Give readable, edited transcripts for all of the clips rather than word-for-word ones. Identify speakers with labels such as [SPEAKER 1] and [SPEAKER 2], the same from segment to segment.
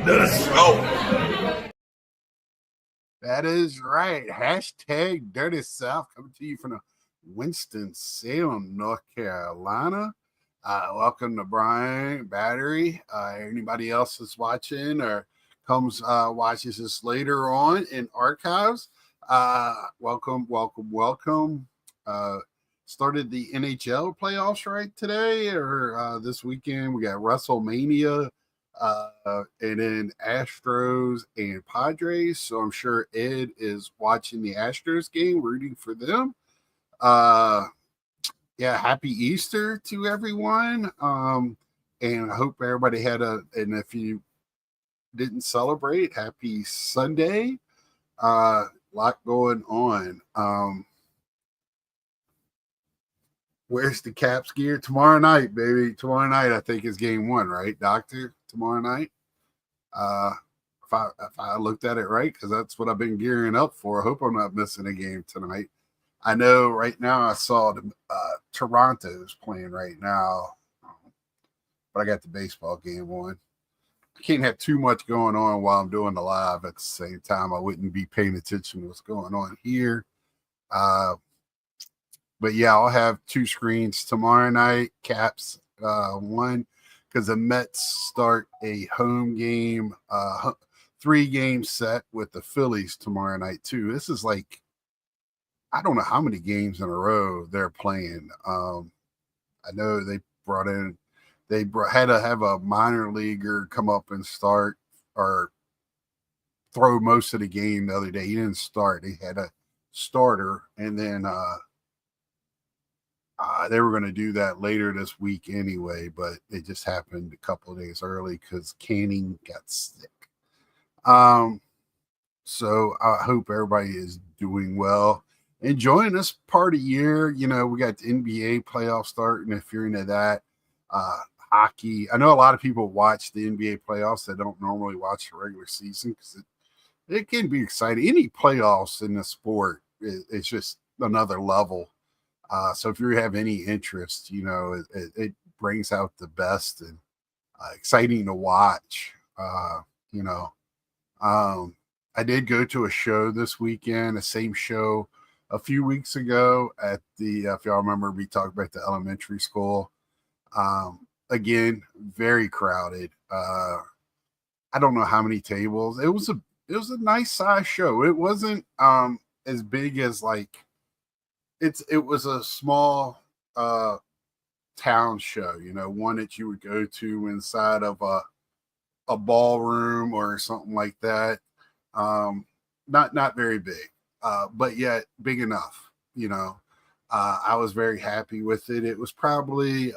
[SPEAKER 1] Let's go.
[SPEAKER 2] That is right. Hashtag Dirty South coming to you from the Winston-Salem, North Carolina. Welcome to Brian Battery. Anybody else is watching or comes watches this later on in archives, welcome. Started the NHL playoffs right today or this weekend. We got WrestleMania. And then Astros and Padres. So I'm sure Ed is watching the Astros game, rooting for them. Yeah, happy Easter to everyone. And I hope everybody and if you didn't celebrate, happy Sunday. Lot going on. Where's the Caps gear? Tomorrow night, baby. Tomorrow night, I think is game 1, right, Doctor? Tomorrow night. If I looked at it right, because that's what I've been gearing up for. I hope I'm not missing a game tonight. I know right now I saw the Toronto's playing right now, but I got the baseball game on. I can't have too much going on while I'm doing the live at the same time. I wouldn't be paying attention to what's going on here. But yeah, I'll have 2 screens tomorrow night. Caps 1, because the Mets start a home game, 3-game set with the Phillies tomorrow night too. This is like, I don't know how many games in a row they're playing. I know they had to have a minor leaguer come up and start or throw most of the game the other day. He didn't start. They had a starter, and then they were going to do that later this week anyway, but it just happened a couple of days early because Canning got sick. So I hope everybody is doing well, enjoying this part of year. You know, we got the NBA playoffs starting. If you're into that, hockey. I know a lot of people watch the NBA playoffs that don't normally watch the regular season because it can be exciting. Any playoffs in the sport is just another level. So if you have any interest, you know, it brings out the best and exciting to watch. You know, I did go to a show this weekend, the same show a few weeks ago at the, if y'all remember, we talked about the elementary school. Again, very crowded. I don't know how many tables. It was a nice size show. It wasn't as big as like, it was a small town show, you know, one that you would go to inside of a ballroom or something like that. Not very big, but yet big enough, you know. I was very happy with it. It was probably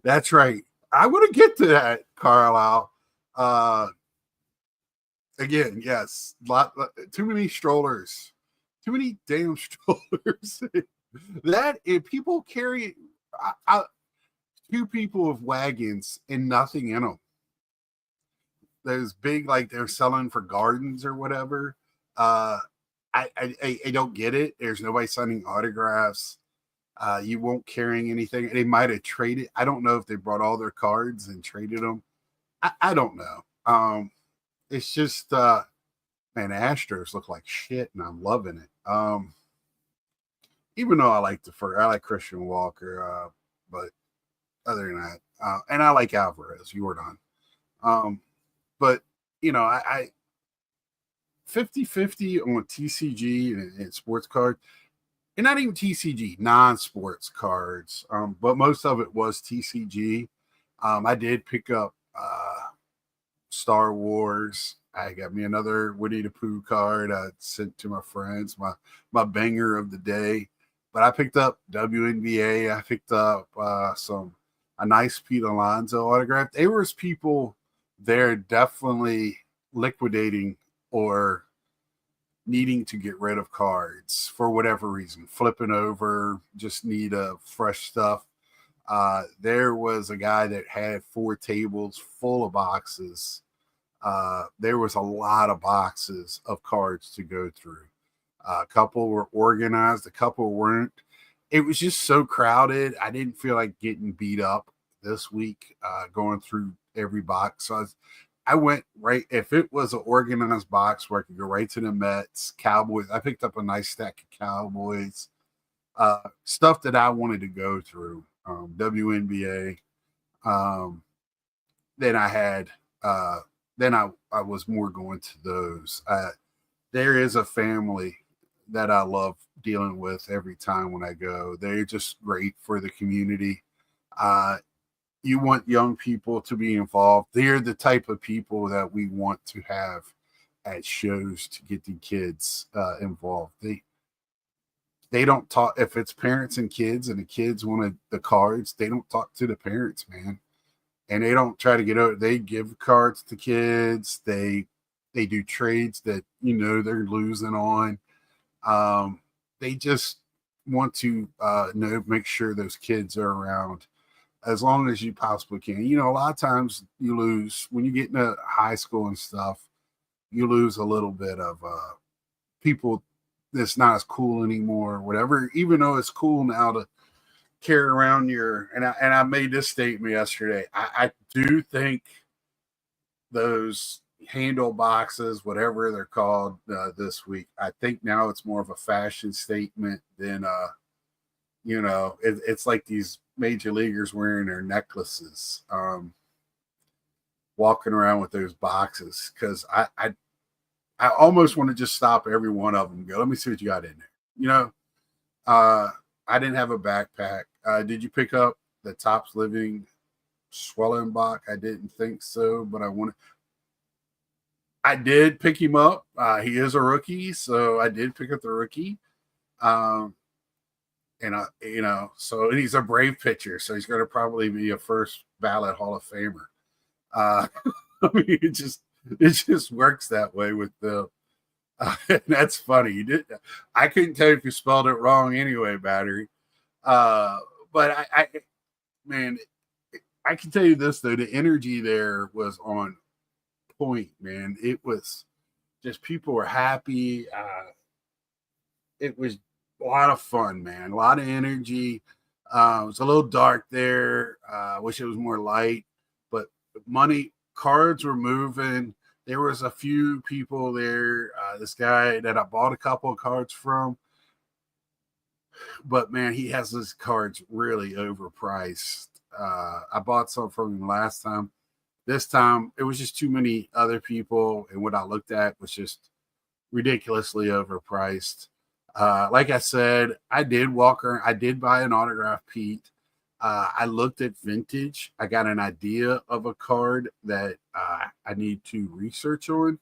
[SPEAKER 2] that's right. I want to get to that, Carlisle. Again, yes, too many strollers. Too many damn strollers. That if people carry 2 people with wagons and nothing in them. Those big, like they're selling for gardens or whatever. I don't get it. There's nobody signing autographs. You won't carrying anything. They might have traded. I don't know if they brought all their cards and traded them. I don't know. It's just man, Astros look like shit, and I'm loving it. Even though I like Christian Walker, but other than that, and I like Alvarez, Jordan. But you know, I 50-50 on TCG and sports cards, and not even TCG, non-sports cards. But most of it was TCG. I did pick up Star Wars. I got me another Winnie the Pooh card I sent to my friends, my banger of the day. But I picked up WNBA. I picked up a nice Pete Alonso autograph. There was people there definitely liquidating or needing to get rid of cards for whatever reason, flipping over, just need fresh stuff. There was a guy that had 4 tables full of boxes. There was a lot of boxes of cards to go through. A couple were organized, a couple weren't. It was just so crowded. I didn't feel like getting beat up this week going through every box. So I went right, if it was an organized box where I could go right to the Mets, Cowboys. I picked up a nice stack of Cowboys, stuff that I wanted to go through, WNBA. Um, then I had, then I was more going to those. There is a family that I love dealing with every time when I go. They're just great for the community. Uh, you want young people to be involved. They're the type of people that we want to have at shows to get the kids involved. They don't talk, if it's parents and kids and the kids wanted the cards, they don't talk to the parents, man. And they don't try to get out. They give cards to kids. They do trades that they're losing on. They just want to make sure those kids are around as long as you possibly can. A lot of times you lose when you get into high school and stuff. You lose a little bit of people that's not as cool anymore, or whatever. Even though it's cool now to carry around your and I made this statement yesterday. I do think those handle boxes, whatever they're called, this week, I think now it's more of a fashion statement than it's like these major leaguers wearing their necklaces, walking around with those boxes, because I almost want to just stop every one of them and go, let me see what you got in there. I didn't have a backpack. Did you pick up the Tops Living Schwellenbach? I didn't think so, but I did pick him up. He is a rookie, so I did pick up the rookie. And he's a Brave pitcher, so he's going to probably be a first ballot Hall of Famer. I mean, it just works that way with the. That's funny. I couldn't tell you if you spelled it wrong anyway, Battery. But man, I can tell you this though: the energy there was on point, man. It was just people were happy. It was a lot of fun, man. A lot of energy. It was a little dark there. Wish it was more light, but cards were moving. There was a few people there. This guy that I bought a couple of cards from, but man, he has his cards really overpriced. I bought some from him last time. This time, it was just too many other people, and what I looked at was just ridiculously overpriced. Like I said, I did walk around. I did buy an autograph Pete. I looked at vintage. I got an idea of a card that I need to research on.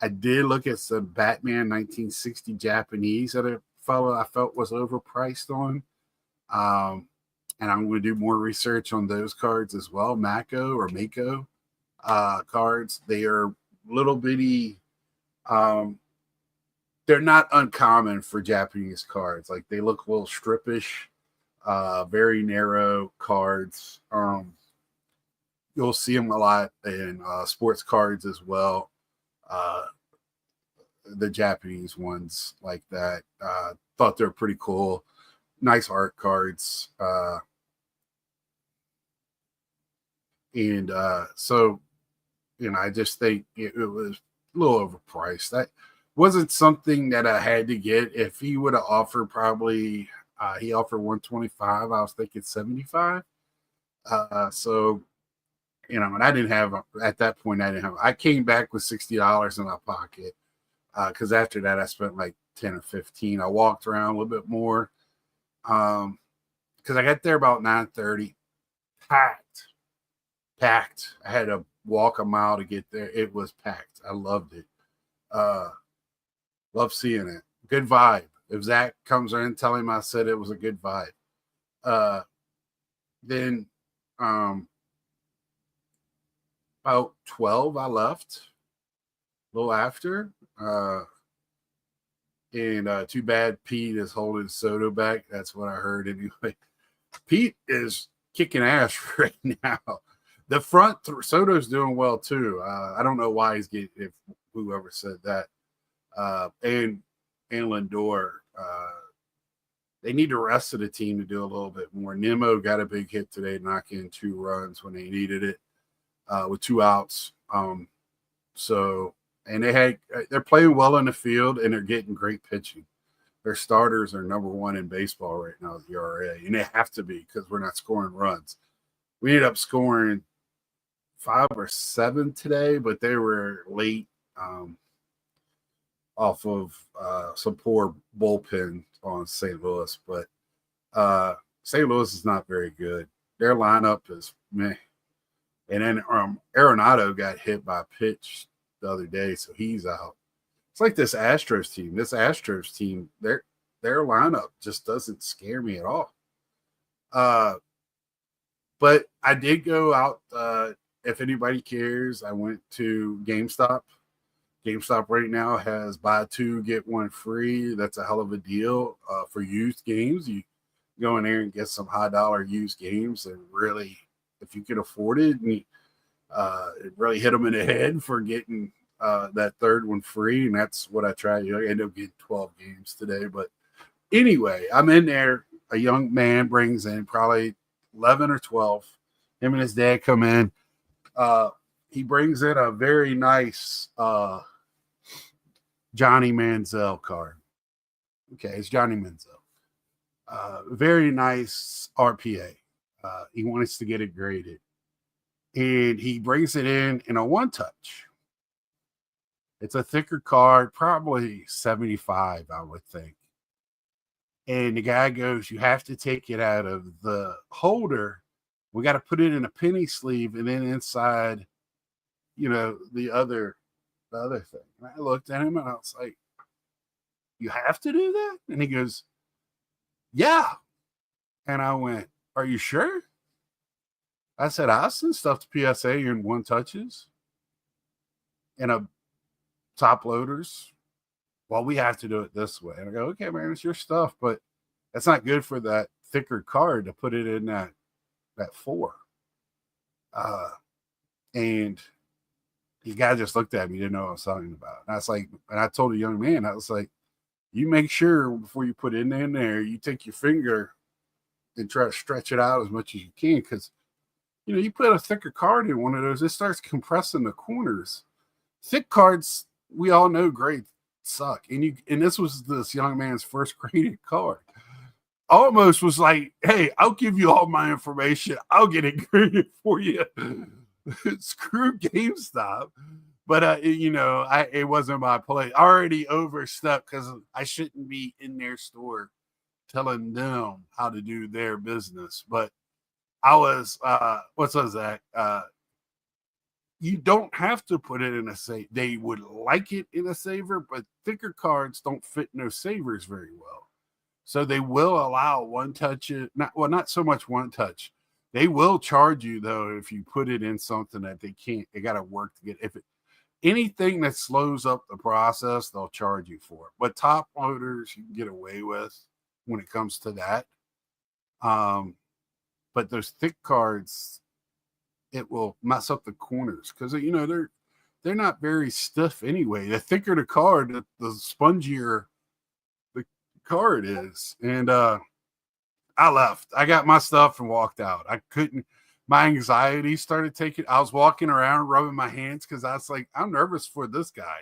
[SPEAKER 2] I did look at some Batman 1960 Japanese that a fellow I felt was overpriced on. And I'm going to do more research on those cards as well. Mako cards. They are little bitty. They're not uncommon for Japanese cards. Like they look a little strippish. Very narrow cards. You'll see them a lot in sports cards as well. The Japanese ones like that. Thought they were pretty cool. Nice art cards. So, I just think it was a little overpriced. That wasn't something that I had to get. If he would have offered probably he offered 125. I was thinking 75. So, and I didn't have at that point. I came back with $60 in my pocket because after that I spent like 10 or 15. I walked around a little bit more because I got there about 9:30. Packed. I had to walk a mile to get there. It was packed. I loved it. Love seeing it. Good vibe. If Zach comes in, tell him I said it was a good vibe. Then about 12, I left. A little after. And too bad Pete is holding Soto back. That's what I heard anyway. Pete is kicking ass right now. The front, Soto's doing well too. I don't know why he's getting, if whoever said that. And Lindor, they need the rest of the team to do a little bit more. Nimmo got a big hit today, knocking in 2 runs when they needed it. with 2 outs. So and they're playing well in the field and they're getting great pitching. Their starters are number one in baseball right now, the ERA, and they have to be because we're not scoring runs. We ended up scoring 5 or 7 today, but they were late off of some poor bullpen on St. Louis. But St. Louis is not very good. Their lineup is meh. And then Arenado got hit by a pitch the other day, so he's out. It's like this Astros team. Their lineup just doesn't scare me at all. But I did go out. If anybody cares, I went to GameStop. GameStop right now has buy 2 get 1 free. That's a hell of a deal for used games. You go in there and get some high dollar used games, and really, if you can afford it, and it really hit them in the head for getting that third one free, and that's what I tried. I ended up getting 12 games today, but anyway, I'm in there. A young man brings in probably 11 or 12. Him and his dad come in. He brings in a very nice Johnny Manziel card. Okay, it's Johnny Manziel. Very nice RPA. He wants to get it graded. And he brings it in a one-touch. It's a thicker card, probably 75, I would think. And the guy goes, you have to take it out of the holder. We got to put it in a penny sleeve and then inside, the other thing. And I looked at him and I was like, you have to do that? And he goes, yeah. And I went, are you sure? I said, I send stuff to PSA in one touches and a top loaders. Well, we have to do it this way. And I go, okay, man, it's your stuff, but that's not good for that thicker card to put it in that 4. And the guy just looked at me, didn't know what I was talking about. And I was like, and I told the young man, I was like, you make sure before you put it in there, you take your finger and try to stretch it out as much as you can. Because, you put a thicker card in one of those, it starts compressing the corners. Thick cards, we all know, great suck. And this was this young man's first graded card. Almost was like, hey, I'll give you all my information. I'll get it graded for you. Screw GameStop. But, it wasn't my play. Already overstepped because I shouldn't be in their store telling them how to do their business. But I was, what was that? You don't have to put it in a saver. They would like it in a saver, but thicker cards don't fit in those savers very well. So they will allow one touch. Not so much one touch. They will charge you though if you put it in something that they can't. They got to work to get. Anything that slows up the process, they'll charge you for it. But top loaders you can get away with when it comes to that. But those thick cards, it will mess up the corners because they're not very stiff anyway. The thicker the card, the spongier the card is. And I left. I got my stuff and walked out. I couldn't. My anxiety started taking. I was walking around rubbing my hands because I was like, I'm nervous for this guy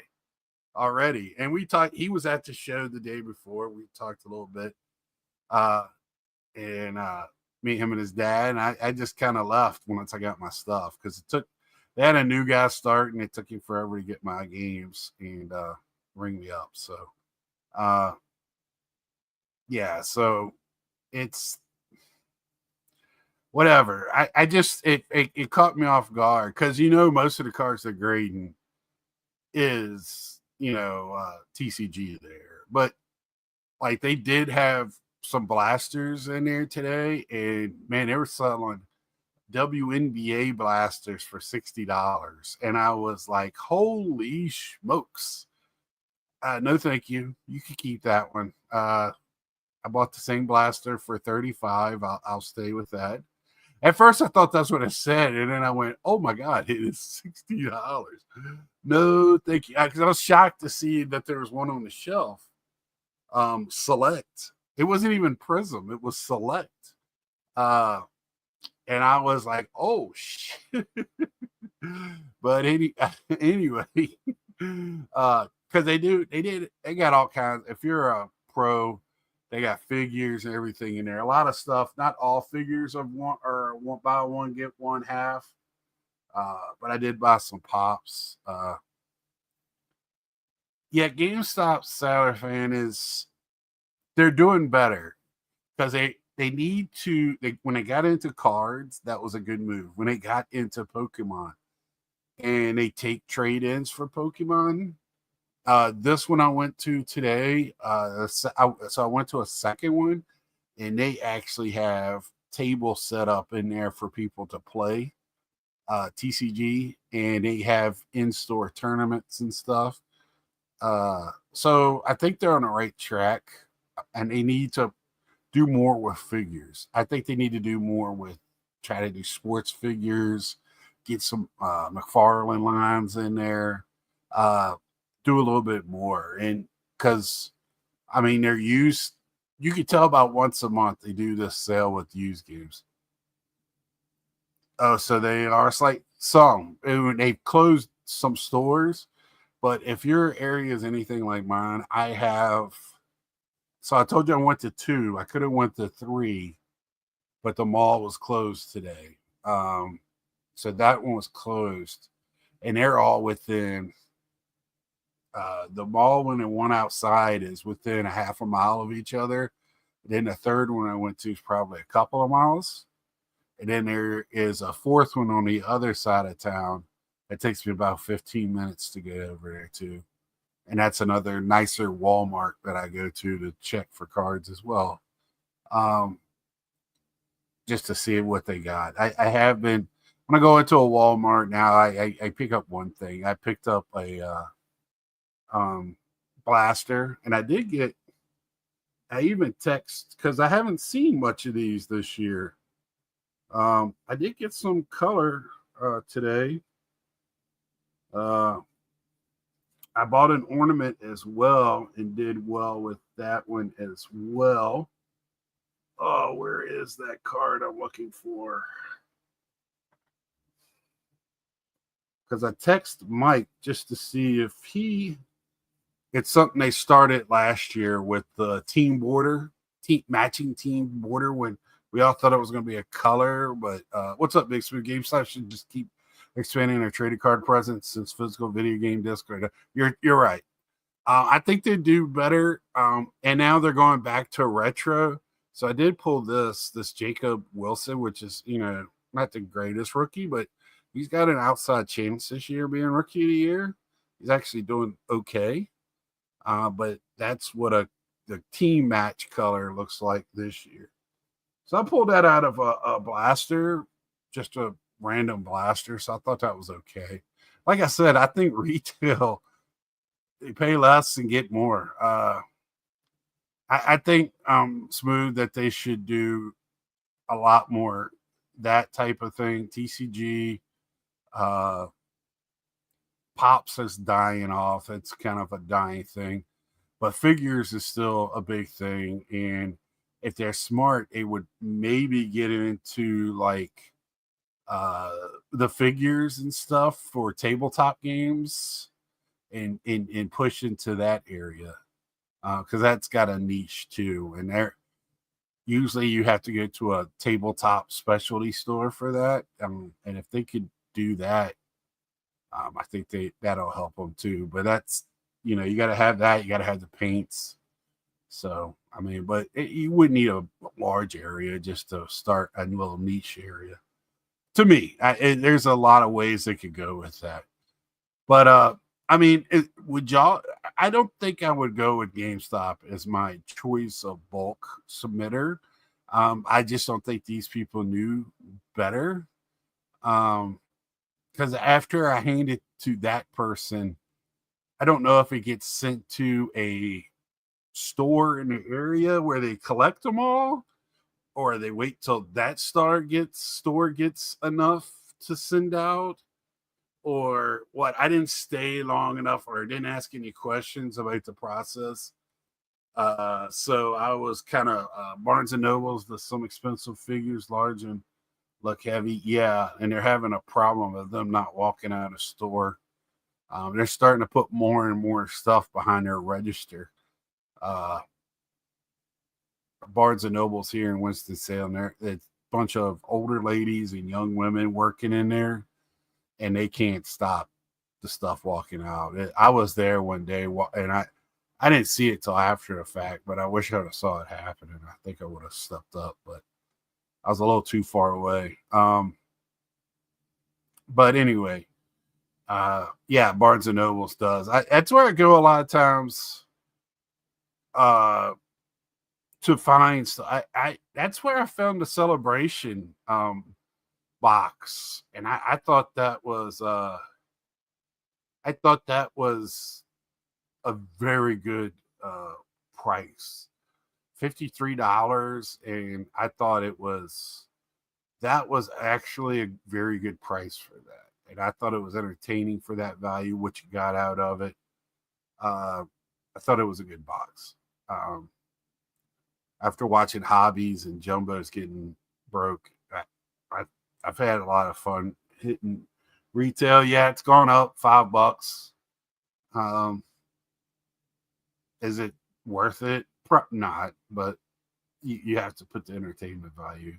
[SPEAKER 2] already. And we talked. He was at the show the day before. We talked a little bit. And me, him, and his dad. And I just kind of left once I got my stuff because they had a new guy start and it took him forever to get my games and ring me up. So, yeah, so it's whatever. I just, it caught me off guard because, most of the cards they're grading is, TCG there. But like they did have some blasters in there today, and man, they were selling WNBA blasters for $60, and I was like, "Holy smokes!" No, thank you. You can keep that one. I bought the same blaster for $35. I'll stay with that. At first, I thought that's what it said, and then I went, "Oh my god, it is $60." No, thank you, because I was shocked to see that there was one on the shelf. Select. It wasn't even Prism. It was Select. And I was like, oh, shit. But anyway, because they got all kinds. If you're a pro, they got figures and everything in there. A lot of stuff. Not all figures of one or one buy one get one half. But I did buy some pops. Yeah, GameStop seller fan is they're doing better because they need to. When they got into cards, that was a good move. When they got into Pokemon and they take trade ins for Pokemon. This one I went to today. So I went to a second one, and they actually have tables set up in there for people to play TCG, and they have in-store tournaments and stuff. So I think they're on the right track, and they need to do more with figures. I think they need to do more with try to do sports figures, get some McFarlane lines in there, uh, do a little bit more, and because I mean they're used. You can tell about once a month they do this sale with used games. Oh, so they are. It's like some they've closed some stores, but if your area is anything like mine, I have. So I told you I went to two. I could have went to three, but the mall was closed today. So that one was closed, and they're all within. The mall one and one outside is within a half a mile of each other. Then the third one I went to is probably a couple of miles. And then there is a fourth one on the other side of town. It takes me about 15 minutes to get over there too. And that's another nicer Walmart that I go to check for cards as well. Um, just to see what they got. I have been when I go into a Walmart now, I pick up one thing. I picked up a um, blaster, and I did get. I even text because I haven't seen much of these this year. I did get some color today. Uh, I bought an ornament as well and did well with that one as well. Oh, where is that card I'm looking for? Because I text Mike just to see if he. It's something they started last year with the team border, matching team border when we all thought it was going to be a color. But what's up, Big Smooth? GameStop should just keep expanding their trading card presence since physical video game disc. You're right. I think they do better. And now they're going back to retro. So I did pull this Jacob Wilson, which is not the greatest rookie, but he's got an outside chance this year being rookie of the year. He's actually doing okay. But that's what the team match color looks like this year. So I pulled that out of a blaster, just a random blaster. So I thought that was okay. Like I said, I think retail they pay less and get more. I think Smooth that they should do a lot more that type of thing. TCG, Pops is dying off. It's kind of a dying thing, but figures is still a big thing. And if they're smart, they would maybe get into like the figures and stuff for tabletop games and push into that area because that's got a niche too. And there usually you have to go to a tabletop specialty store for that. And if they could do that, I think that'll help them too. But that's you got to have that. You got to have the paints. So I mean, but you would need a large area just to start a little niche area. To me, there's a lot of ways they could go with that. But I mean, would y'all? I don't think I would go with GameStop as my choice of bulk submitter. I just don't think these people knew better. Because after I hand it to that person, I don't know if it gets sent to a store in the area where they collect them all, or they wait till that store gets enough to send out, or what. I didn't stay long enough or didn't ask any questions about the process. So I was kind of Barnes and Nobles, some expensive figures, large and look heavy. Yeah, and they're having a problem with them not walking out of store. They're starting to put more and more stuff behind their register. Uh, Barnes and Nobles here in Winston-Salem, it's a bunch of older ladies and young women working in there, and they can't stop the stuff walking out. I was there one day, and I didn't see it till after the fact, but I wish I would have saw it happen, and I think I would have stepped up, but I was a little too far away. But anyway, yeah, Barnes and Nobles does. That's where I go a lot of times uh, to find. I that's where I found the Celebration box, and I thought that was a very good price, $53, and I thought that was actually a very good price for that, and I thought it was entertaining for that value, what you got out of it. I thought it was a good box. After watching Hobbies and Jumbo's getting broke, I, I've had a lot of fun hitting retail. Yeah, it's gone up $5. Um, is it worth it? Not, but you have to put the entertainment value.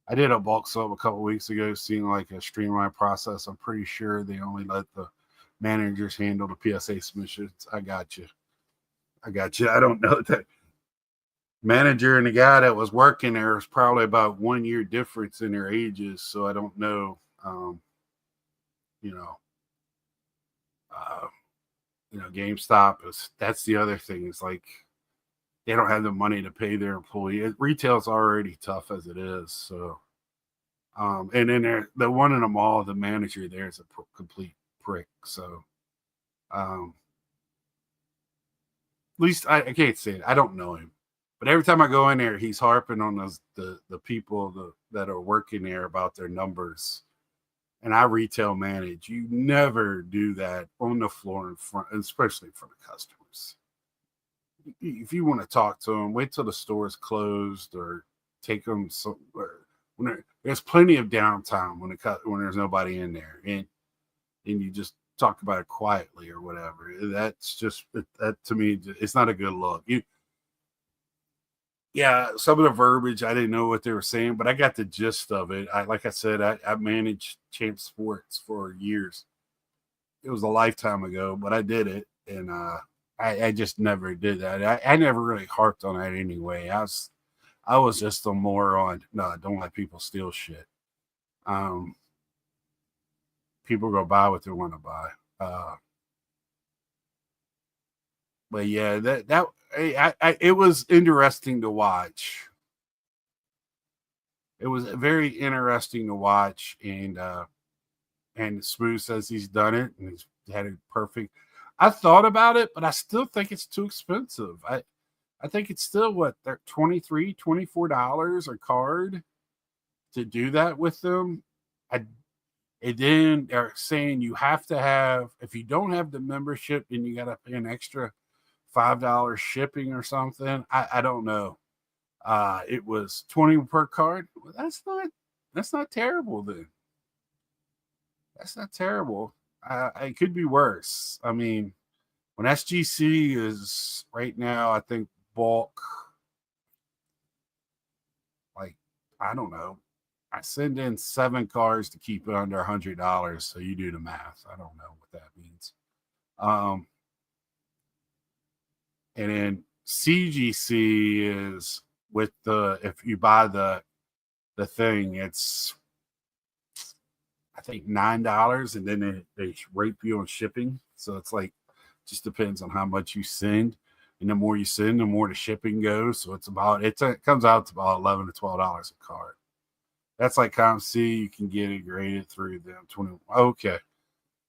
[SPEAKER 2] I did a bulk sub a couple weeks ago, seeing like a streamlined process. I'm pretty sure they only let the managers handle the PSA submissions. I got you. I got you. I don't know that manager and the guy that was working there was probably about 1 year difference in their ages. So I don't know. You know, uh, GameStop that's the other thing. It's like they don't have the money to pay their employee. Retail's already tough as it is. So, and then the one in the mall, the manager there is a complete prick. So, at least I can't say it. I don't know him, but every time I go in there, he's harping on the people that are working there about their numbers. And I retail manage. You never do that on the floor in front, especially for the customers. If you want to talk to them, wait till the store's closed or take them somewhere. There's plenty of downtime when there's nobody in there, and you just talk about it quietly or whatever. That's just that to me. It's not a good look. Yeah, some of the verbiage I didn't know what they were saying, but I got the gist of it. Like I said, I managed Champ Sports for years. It was a lifetime ago, but I did it, and I just never did that. I never really harped on that anyway. I was just a moron. No, don't let people steal shit. Um, People go buy what they want to buy. But yeah, it was interesting to watch. It was very interesting to watch, and Smooth says he's done it and he's had it perfect. I thought about it, but I still think it's too expensive. I think it's still what they're $24 a card to do that with them. And then they're saying you have to have, if you don't have the membership, then you got to pay an extra $5 shipping or something. I don't know. It was 20 per card. Well, that's not terrible then. That's not terrible. It could be worse. I mean, when SGC is right now, I think bulk, like, I don't know. I send in 7 cars to keep it under $100. So you do the math. I don't know what that means. And then CGC is with if you buy the thing, it's I think $9, and then they rape you on shipping. So it's like just depends on how much you send, and the more you send, the more the shipping goes. So it comes out to about $11 to $12 a card. That's like ComC. You can get it graded through them. 20. Okay,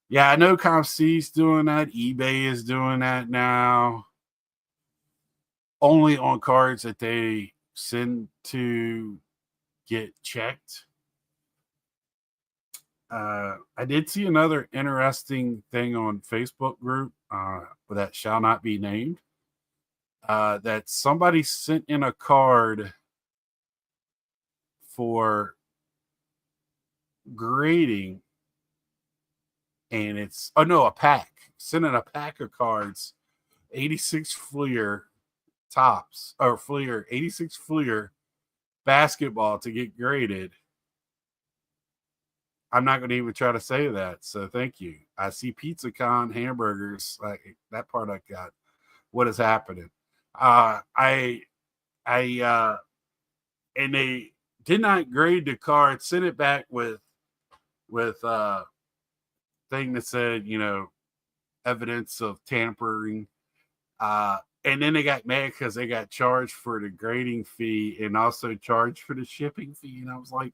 [SPEAKER 2] yeah, I know ComC's doing that. eBay is doing that now. Only on cards that they send to get checked. I did see another interesting thing on Facebook group that shall not be named. That somebody sent in a card for grading, and it's a pack. Sending a pack of cards, 86 Fleer tops or Fleer 86 Fleer basketball to get graded. I'm not going to even try to say that. So thank you. I see Pizza Con hamburgers. Like that part I got. What is happening? I and they did not grade the card. Sent it back with thing that said evidence of tampering. And then they got mad because they got charged for the grading fee and also charged for the shipping fee. And I was like,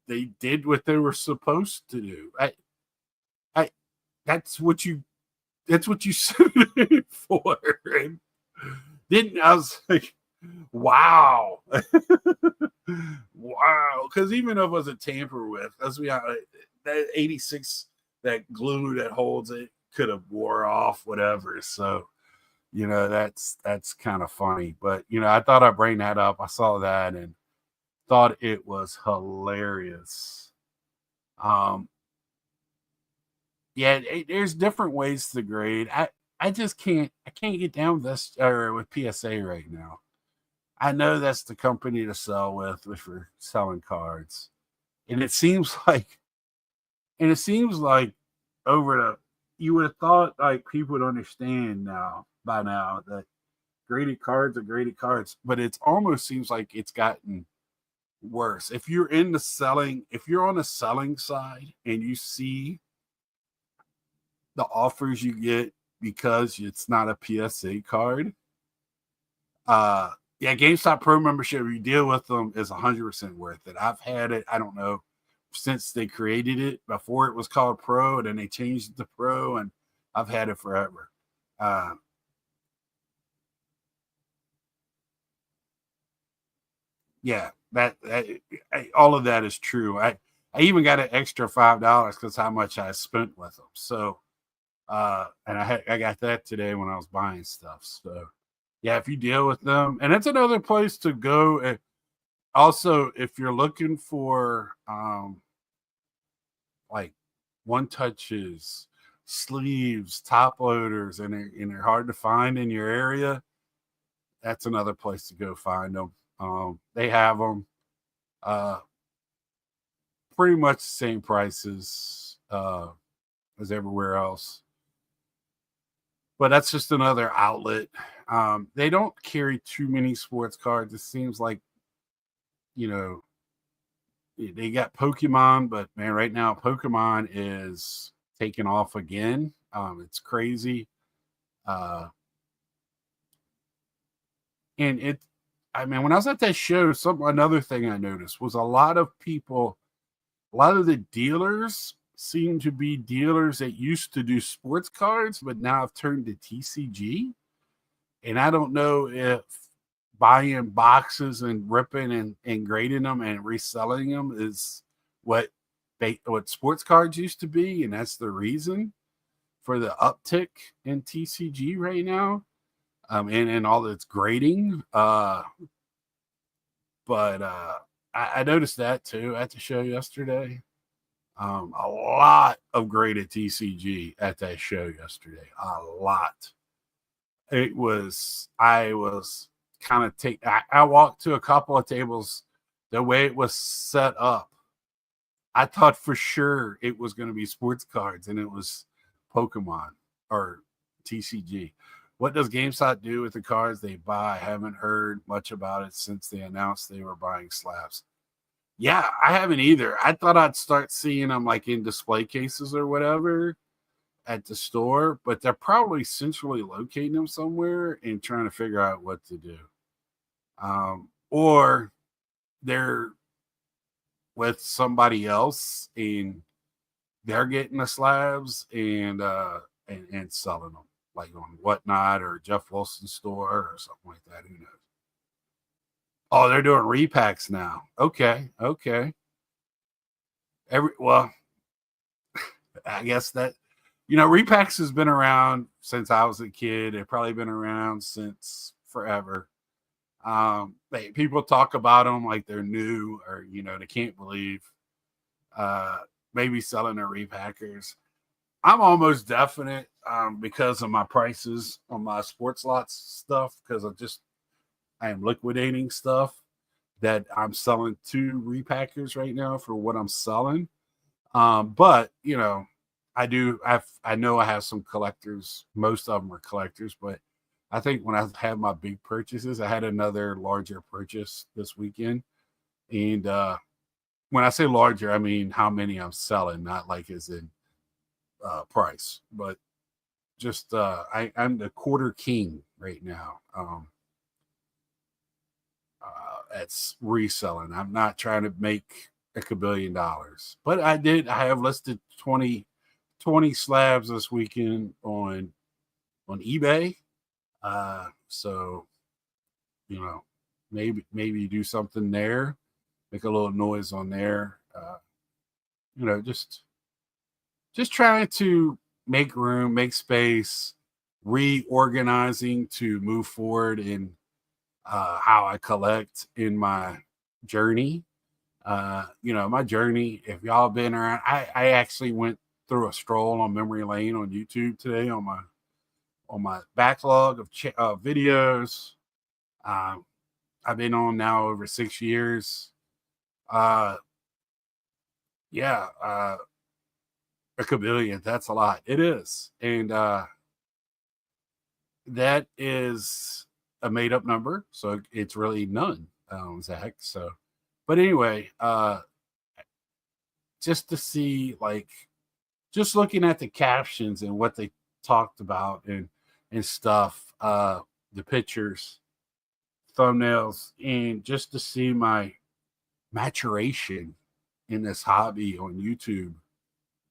[SPEAKER 2] they did what they were supposed to do. I that's what you sued it for. And didn't I was like, wow. Wow. Because even if it was a tamper with, as we that 86, that glue that holds it could have wore off, whatever. So that's kind of funny. But I thought I'd bring that up. I saw that and thought it was hilarious. Yeah, there's different ways to grade. I just can't get down with this or with PSA right now. I know that's the company to sell with if you're selling cards. And it seems like over the you would have thought like people would understand by now that graded cards are graded cards, but it almost seems like it's gotten worse. If you're on the selling side and you see the offers you get because it's not a PSA card, yeah, GameStop Pro membership, you deal with them, is 100% worth it. I've had it, I don't know, since they created it. Before it was called Pro, and then they changed it to Pro, and I've had it forever. Yeah, all of that is true. I even got an extra $5 because how much I spent with them. So, and I got that today when I was buying stuff. So, yeah, if you deal with them, and it's another place to go. And also, if you're looking for like one touches, sleeves, top loaders, and they're hard to find in your area, that's another place to go find them. They have them pretty much the same prices as everywhere else. But that's just another outlet. They don't carry too many sports cards. It seems like, they got Pokemon, but man, right now Pokemon is taking off again. It's crazy. And when I was at that show, another thing I noticed was a lot of the dealers seem to be dealers that used to do sports cards, but now have turned to TCG. And I don't know if buying boxes and ripping and grading them and reselling them is what sports cards used to be, and that's the reason for the uptick in TCG right now, and all its grading. But I noticed that too at the show yesterday. A lot of graded TCG at that show yesterday. A lot. I was kind of I walked to a couple of tables. The way it was set up, I thought for sure it was going to be sports cards, and it was Pokemon or TCG. What does GameStop do with the cards they buy? I haven't heard much about it since they announced they were buying slabs. Yeah, I haven't either. I thought I'd start seeing them like in display cases or whatever at the store, but they're probably centrally locating them somewhere and trying to figure out what to do. Or they're with somebody else and they're getting the slabs and selling them like on Whatnot or Jeff Wilson's store or something like that. Who knows? Oh, they're doing repacks now. Okay. I guess that repacks has been around since I was a kid. They've probably been around since forever. People talk about them like they're new, or they can't believe uh, maybe selling the repackers. I'm almost definite because of my prices on my sports lots stuff because I am liquidating stuff that I'm selling to repackers right now for what I'm selling. But I know I have some collectors. Most of them are collectors, but I think when I had my big purchases, I had another larger purchase this weekend. And when I say larger, I mean how many I'm selling, not like as in price, but just I'm the quarter king right now. It's reselling. I'm not trying to make a billion dollars, but I have listed 20 slabs this weekend on eBay. So maybe do something there, make a little noise on there. Just trying to make room, make space, reorganizing to move forward in how I collect in my journey. My journey, if y'all been around, I actually went through a stroll on memory lane on YouTube today on my backlog of videos. Um, I've been on now over 6 years. Uh, yeah, a kabillion. That's a lot. It is, and that is a made up number, so it's really none, Zach. So, but anyway, just to see just looking at the captions and what they talked about and stuff, the pictures, thumbnails, and just to see my maturation in this hobby on YouTube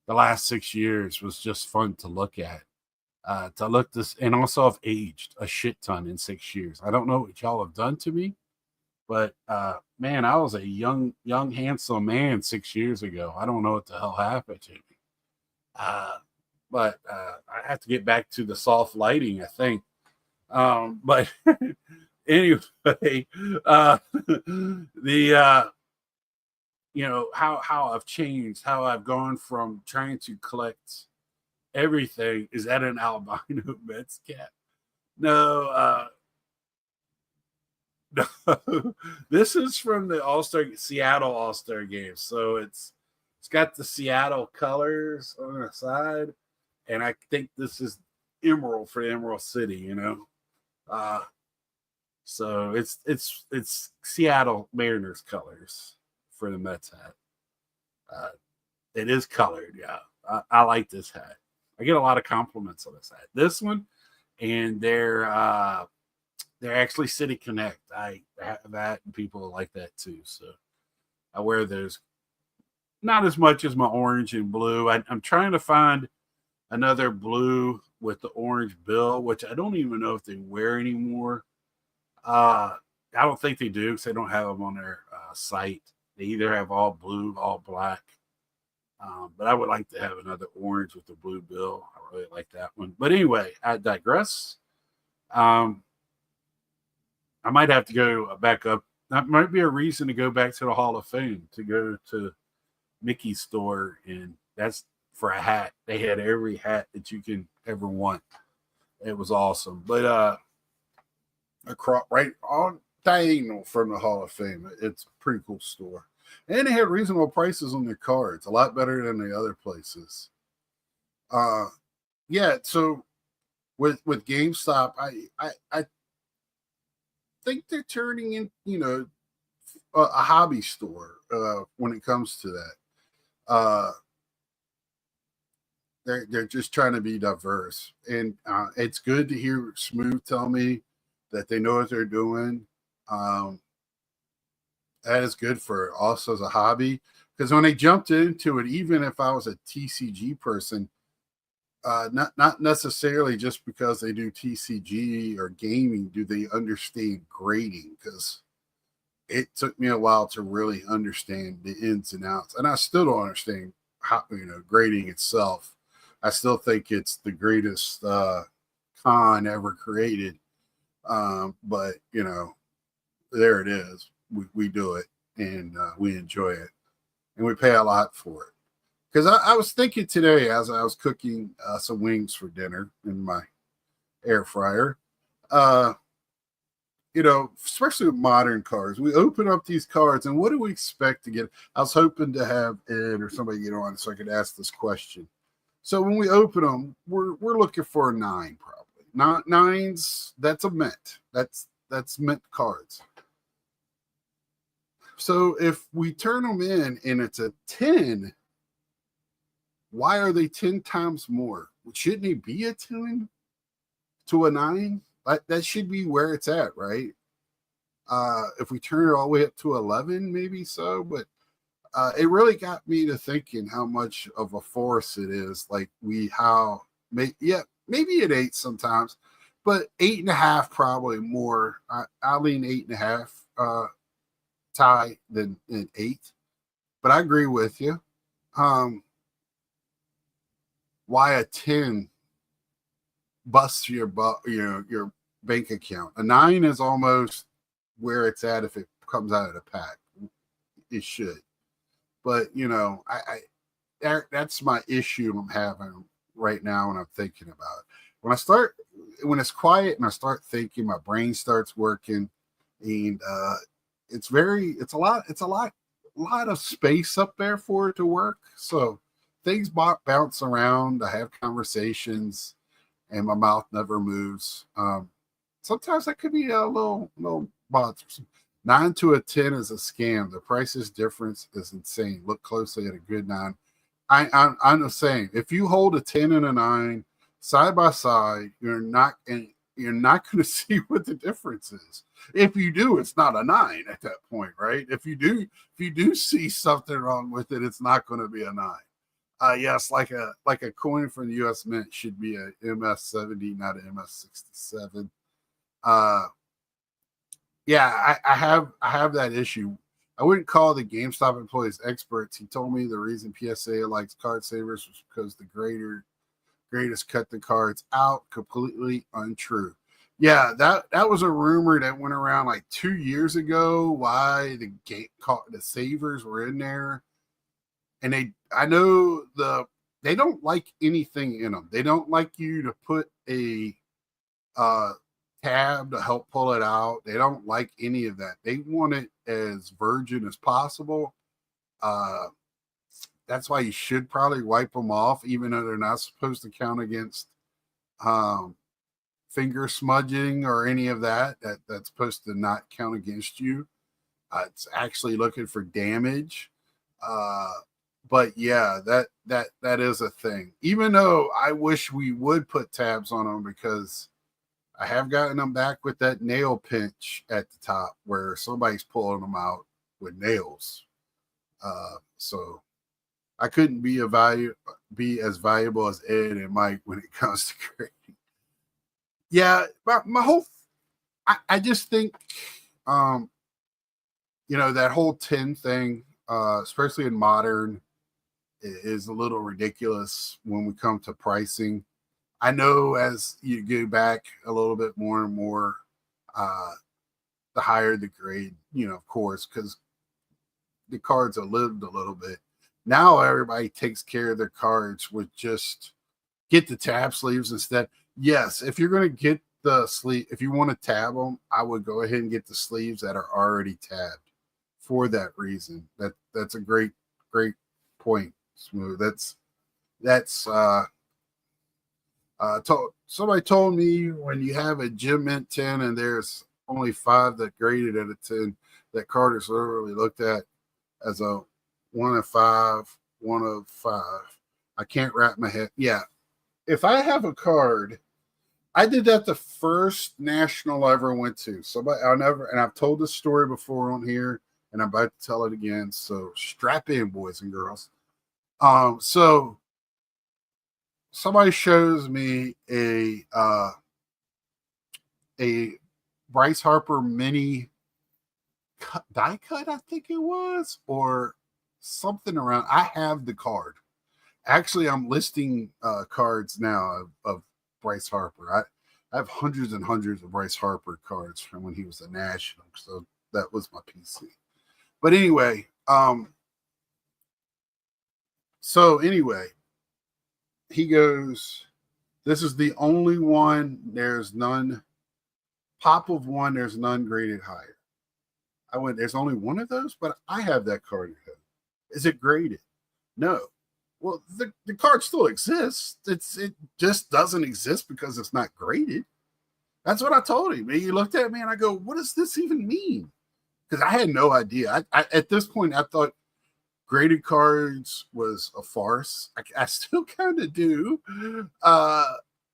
[SPEAKER 2] the last 6 years was just fun to look at. To look this, and also I've aged a shit ton in 6 years. I don't know what y'all have done to me, but man, I was a young, handsome man 6 years ago. I don't know what the hell happened to me. But I have to get back to the soft lighting, I think. But anyway, the how I've changed, how I've gone from trying to collect everything. Is that an albino Mets cat? No, no. This is from the Seattle All-Star game. So it's got the Seattle colors on the side, and I think this is Emerald for Emerald City. Uh, so it's Seattle Mariners colors for the Mets hat. Uh, it is colored, yeah. I like this hat. I get a lot of compliments on this hat. This one, and they're actually City Connect. I have that, and people like that too. So I wear those. Not as much as my orange and blue. I'm trying to find another blue with the orange bill, which I don't even know if they wear anymore. I don't think they do because they don't have them on their site. They either have all blue, all black. But I would like to have another orange with the blue bill. I really like that one. But anyway, I digress. I might have to go back up. That might be a reason to go back to the Hall of Fame, to go to Mickey's store, and that's for a hat. They had every hat that you can ever want. It was awesome. But across right on diagonal from the Hall of Fame, it's a pretty cool store. And they had reasonable prices on their cards, a lot better than the other places. Yeah, so with GameStop, I think they're turning in, a hobby store when it comes to that. They're just trying to be diverse, and it's good to hear Smooth tell me that they know what they're doing. That is good for us as a hobby, because when they jumped into it, even if I was a TCG person, not necessarily just because they do TCG or gaming do they understand grading, because it took me a while to really understand the ins and outs, and I still don't understand how grading itself. I still think it's the greatest con ever created, but there it is. We do it, and we enjoy it. and we pay a lot for it. Because I was thinking today as I was cooking some wings for dinner in my air fryer, uh, especially with modern cars, we open up these cards, and what do we expect to get? I was hoping to have Ed or somebody get on so I could ask this question. So when we open them, we're looking for a 9, probably. Not nines. That's a mint. That's mint cards. So if we turn them in and it's a 10, why are they 10 times more? Shouldn't it be a 10 to a 9? That should be where it's at, right? If we turn it all the way up to 11, maybe so. But it really got me to thinking how much of a force it is. Like maybe at 8 sometimes, but 8.5 probably more. I lean 8.5 tie than 8. But I agree with you. Why a 10 busts your bank account? A 9 is almost where it's at if it comes out of the pack. It should. But that's my issue I'm having right now when I'm thinking about it. When it's quiet and I start thinking, my brain starts working, and it's a lot of space up there for it to work. So things bounce around. I have conversations, and my mouth never moves. Sometimes that could be a little bothersome. 9 to a 10 is a scam. The prices difference is insane. Look closely at a good 9. I'm the same. If you hold a 10 and a 9 side by side, you're not going to see what the difference is. If you do, it's not a 9 at that point, right? If you do see something wrong with it, it's not going to be a 9. Yes, like a coin from the U.S. Mint should be a MS-70, not an MS-67. Yeah, I have that issue. I wouldn't call the GameStop employees experts. He told me the reason PSA likes card savers was because the graders cut the cards out. Completely untrue. Yeah, that was a rumor that went around like 2 years ago. Why the savers were in there, and I know they don't like anything in them. They don't like you to put a tab to help pull it out. They don't like any of that. They want it as virgin as possible. That's why you should probably wipe them off, even though they're not supposed to count against finger smudging or any of that. That's supposed to not count against you. It's actually looking for damage. But yeah, that is a thing. Even though I wish we would put tabs on them, because I have gotten them back with that nail pinch at the top where somebody's pulling them out with nails. So I couldn't be as valuable as Ed and Mike when it comes to grading. Yeah, my whole I just think that whole 10 thing, especially in modern, is a little ridiculous when we come to pricing. I know as you go back a little bit more and more, the higher the grade, of course, because the cards have lived a little bit. Now everybody takes care of their cards with just get the tab sleeves instead. Yes, if you're going to get the sleeve, if you want to tab them, I would go ahead and get the sleeves that are already tabbed for that reason. That's a great point, Smooth. Somebody told me when you have a Gem Mint 10 and there's only 5 that graded at a 10, that card is literally looked at as a 1 of 5, 1 of 5. I can't wrap my head. Yeah. If I have a card, I did that the first national I ever went to. And I've told this story before on here, and I'm about to tell it again. So strap in, boys and girls. So somebody shows me a Bryce Harper mini die cut, I think it was, or something around. I have the card. Actually, I'm listing cards now of Bryce Harper. I have hundreds and hundreds of Bryce Harper cards from when he was a national. So that was my PC. But anyway, So anyway, he goes, this is the only one. There's none. Pop of one, there's none graded higher. I went, there's only one of those, but I have that card at home. Is it graded? No. Well, the card still exists. It just doesn't exist because it's not graded. That's what I told him. He looked at me and I go, what does this even mean? Because I had no idea. I at this point I thought graded cards was a farce. I still kind of do.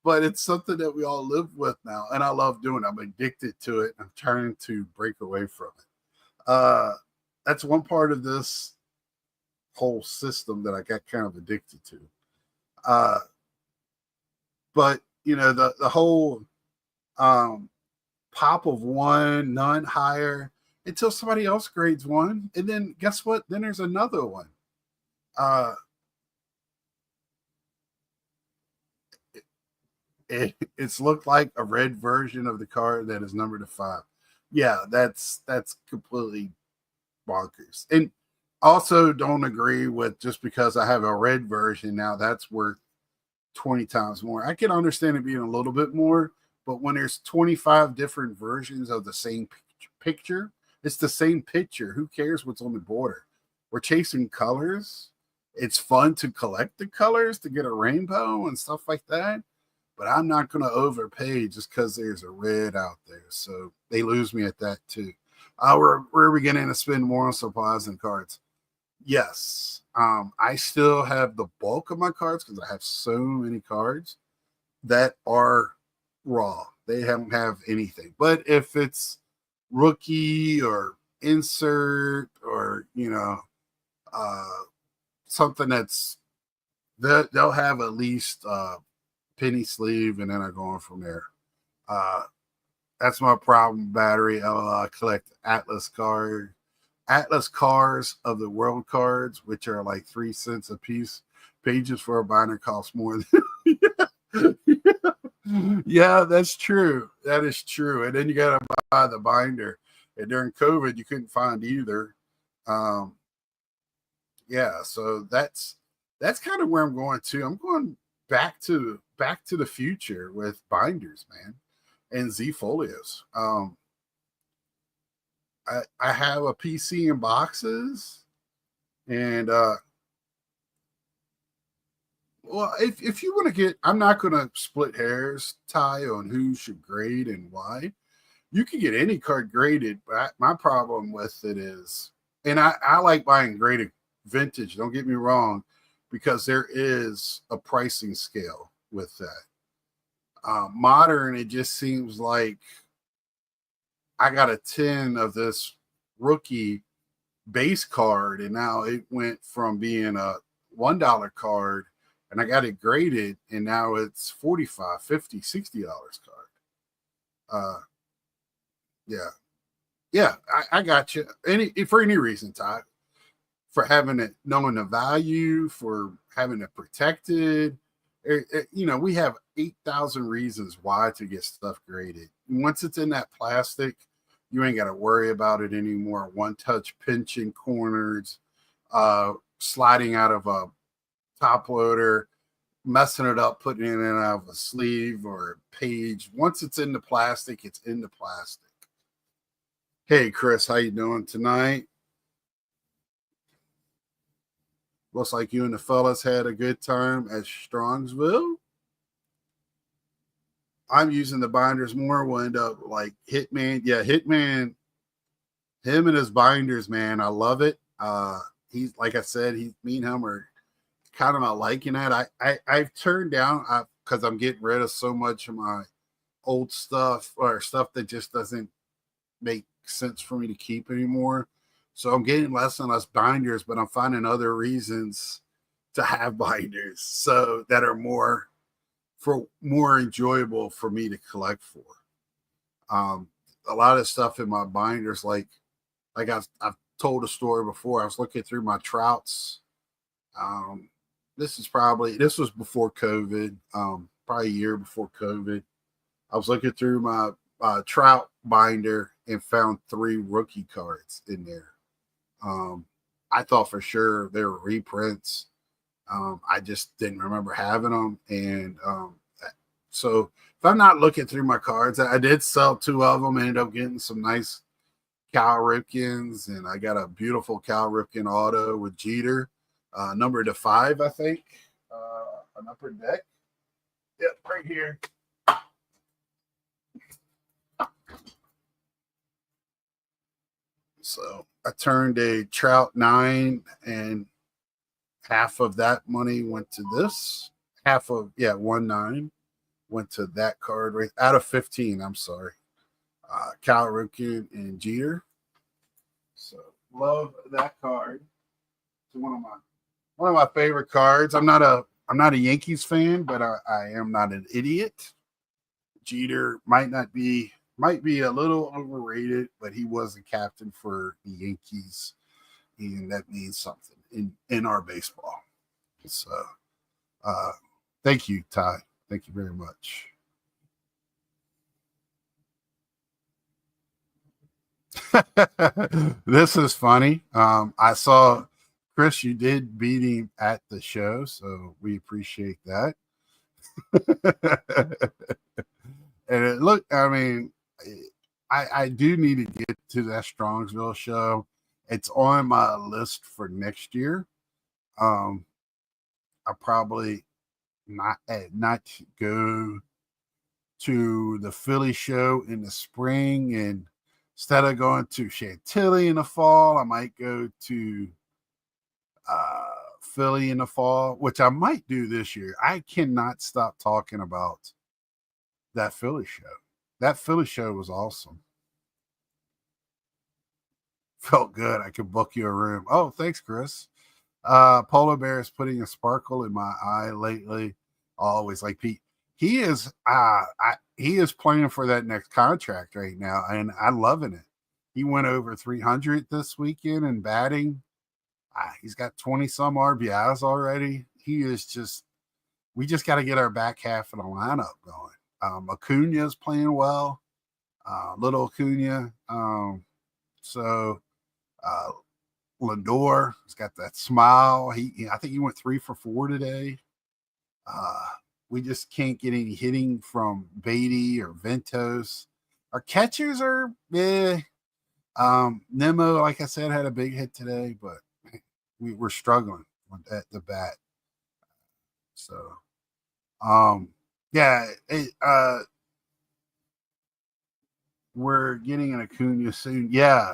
[SPEAKER 2] But it's something that we all live with now. And I love doing it. I'm addicted to it. I'm trying to break away from it. That's one part of this whole system that I got kind of addicted to. But you know, the whole pop of one, none higher until somebody else grades one, and then guess what? Then there's another one. It's looked like a red version of the card that is numbered to 5. Yeah, that's completely bonkers. And also don't agree with just because I have a red version now that's worth 20 times more. I can understand it being a little bit more, but when there's 25 different versions of the same picture, it's the same picture. Who cares what's on the border? We're chasing colors. It's fun to collect the colors to get a rainbow and stuff like that. But I'm not going to overpay just because there's a red out there. So they lose me at that too. We're beginning to spend more on supplies and cards. Yes. I still have the bulk of my cards because I have so many cards that are raw. They don't have anything. But if it's rookie or insert or, something that's they'll have at least penny sleeve, and then I go on from there. That's my problem. Battery. I collect Atlas cars of the world cards, which are like 3 cents a piece. Pages for a binder cost more than. Yeah, that's true. That is true. And then you got to buy the binder. And during COVID, you couldn't find either. Yeah, so that's kind of where I'm going to. I'm going back to the future with binders, man, and Z folios. I have a PC in boxes, and well, if you want to get, I'm not going to split hairs, Ty, on who should grade and why. You can get any card graded, but my problem with it is, and I like buying graded vintage. Don't get me wrong, because there is a pricing scale with that. Modern, it just seems like I got a 10 of this rookie base card, and now it went from being a $1 card, and I got it graded, and now it's $45, $50, $60 card. Yeah, I got you. For any reason, Todd, for having it, knowing the value, for having it protected. We have 8,000 reasons why to get stuff graded. Once it's in that plastic, you ain't got to worry about it anymore. One touch pinching corners, sliding out of a top loader, messing it up, putting it in out of a sleeve or a page. Once it's in the plastic, it's in the plastic. Hey, Chris, how you doing tonight? Looks like you and the fellas had a good time at Strongsville. I'm using the binders more. We'll end up like Hitman. Yeah, Hitman, him and his binders, man. I love it. He's, like I said, me and him are kind of not liking that. I've turned down because I'm getting rid of so much of my old stuff or stuff that just doesn't make sense for me to keep anymore. So I'm getting less and less binders, but I'm finding other reasons to have binders so that are more enjoyable for me to collect for. A lot of stuff in my binders, like I've told a story before. I was looking through my trouts. This was before COVID, probably a year before COVID. I was looking through my trout binder and found 3 rookie cards in there. I thought for sure they were reprints. I just didn't remember having them, and so if I'm not looking through my cards, I did sell two of them. Ended up getting some nice Cal Ripkins, and I got a beautiful Cal Ripken auto with Jeter, number to 5, I think, an upper deck. Yep, right here. So I turned a Trout 9, and half of that money went to this. Half of 1-9 went to that card right out of 15. I'm sorry, Cal Ripken and Jeter. So love that card. It's one of my favorite cards. I'm not a Yankees fan, but I am not an idiot. Jeter might be a little overrated, but he was the captain for the Yankees, and that means something in our baseball. So, thank you, Ty. Thank you very much. This is funny. I saw Chris, you did beat him at the show, so we appreciate that. And it looked, I mean, I do need to get to that Strongsville show. It's on my list for next year. I probably not go to the Philly show in the spring, and instead of going to Chantilly in the fall, I might go to Philly in the fall, which I might do this year. I cannot stop talking about that Philly show. That Philly show was awesome. Felt good. I could book you a room. Oh, thanks, Chris. Polar Bear is putting a sparkle in my eye lately. Always like Pete. He is playing for that next contract right now, and I'm loving it. He went over 300 this weekend in batting. He's got 20 some RBIs already. He is just, we just got to get our back half of the lineup going. Acuna is playing well, little Acuna. So Lindor has got that smile. I think he went 3 for 4 today. We just can't get any hitting from Beatty or Ventos. Our catchers are Nemo, like I said, had a big hit today, but we're struggling at the bat. So, we're getting an Acuna soon. Yeah,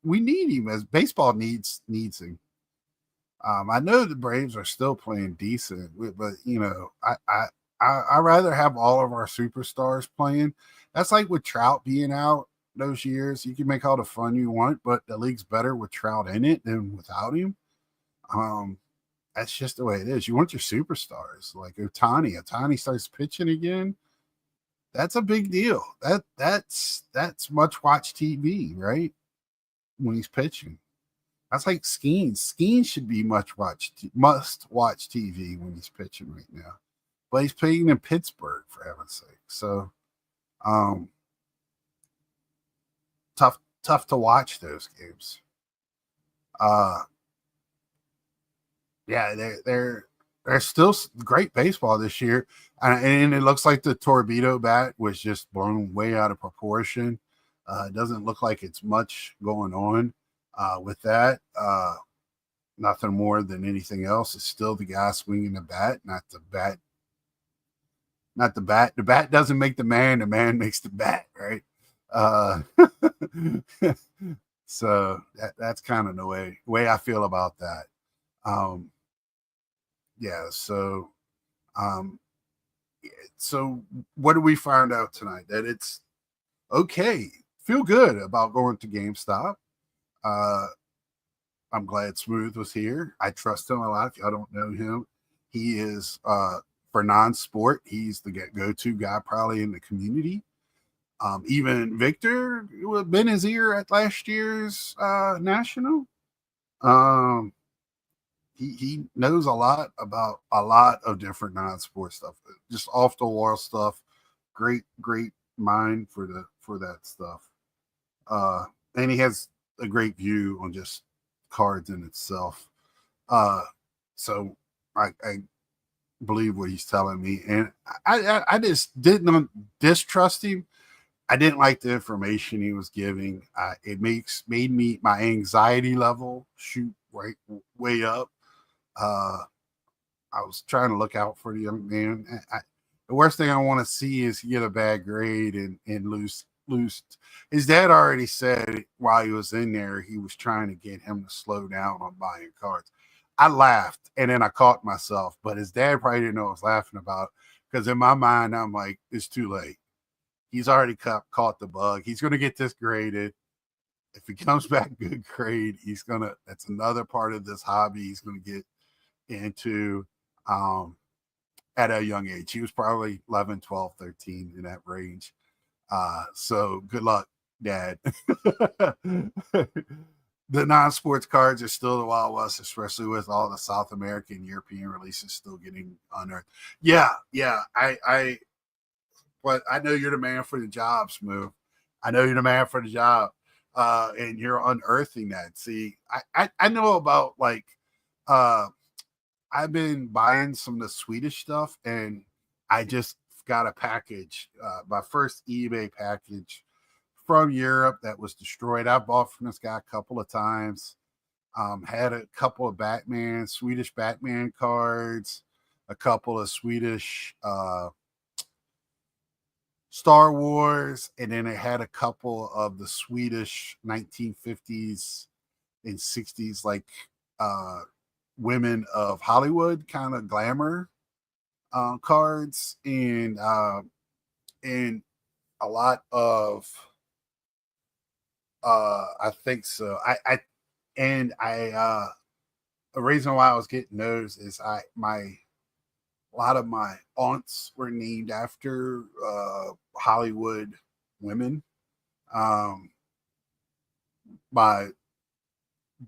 [SPEAKER 2] we need him as baseball needs him. I know the Braves are still playing decent, but I rather have all of our superstars playing. That's like with Trout being out those years. You can make all the fun you want, but the league's better with Trout in it than without him. That's just the way it is. You want your superstars like Otani. Otani starts pitching again. That's a big deal. That's much watch TV, right? When he's pitching. That's like Skeens. Skeens should be must watch TV when he's pitching right now. But he's playing in Pittsburgh, for heaven's sake. So tough to watch those games. There's still great baseball this year, and it looks like the Torpedo bat was just blown way out of proportion. It doesn't look like it's much going on with that. Nothing more than anything else. It's still the guy swinging the bat, not the bat. Not the bat. The bat doesn't make the man. The man makes the bat, right? So that's kind of the way I feel about that. Yeah. So what did we find out tonight? That it's okay. Feel good about going to GameStop. I'm glad Smooth was here. I trust him a lot. If y'all don't know him, he is for non-sport. He's the go-to guy probably in the community. Even Victor been his ear at last year's national. He knows a lot about a lot of different non-sport stuff, just off the wall stuff. Great mind for that stuff. And he has a great view on just cards in itself. So I believe what he's telling me, and I just didn't distrust him. I didn't like the information he was giving. It made me my anxiety level shoot right way up. Uh, I was trying to look out for the young man. The worst thing I want to see is get a bad grade and lose. His dad already said while he was in there, he was trying to get him to slow down on buying cards. I laughed and then I caught myself, but his dad probably didn't know what I was laughing about because in my mind, I'm like, it's too late. He's already caught the bug. He's going to get this graded. If he comes back good grade, that's another part of this hobby he's going to get into at a young age. He was probably 11, 12, 13 in that range. So good luck, Dad. The non-sports cards are still the Wild West, especially with all the South American, European releases still getting unearthed. Yeah. But I know you're the man for the job, Smooth. I know you're the man for the job, and you're unearthing that. See, I know about like I've been buying some of the Swedish stuff, and I just got a package, my first eBay package from Europe that was destroyed. I bought from this guy a couple of times. Had a couple of Swedish Batman cards, a couple of Swedish Star Wars, and then it had a couple of the Swedish 1950s and 60s, like women of Hollywood kind of glamour cards, and a lot of I think so. The reason why I was getting those is a lot of my aunts were named after Hollywood women. My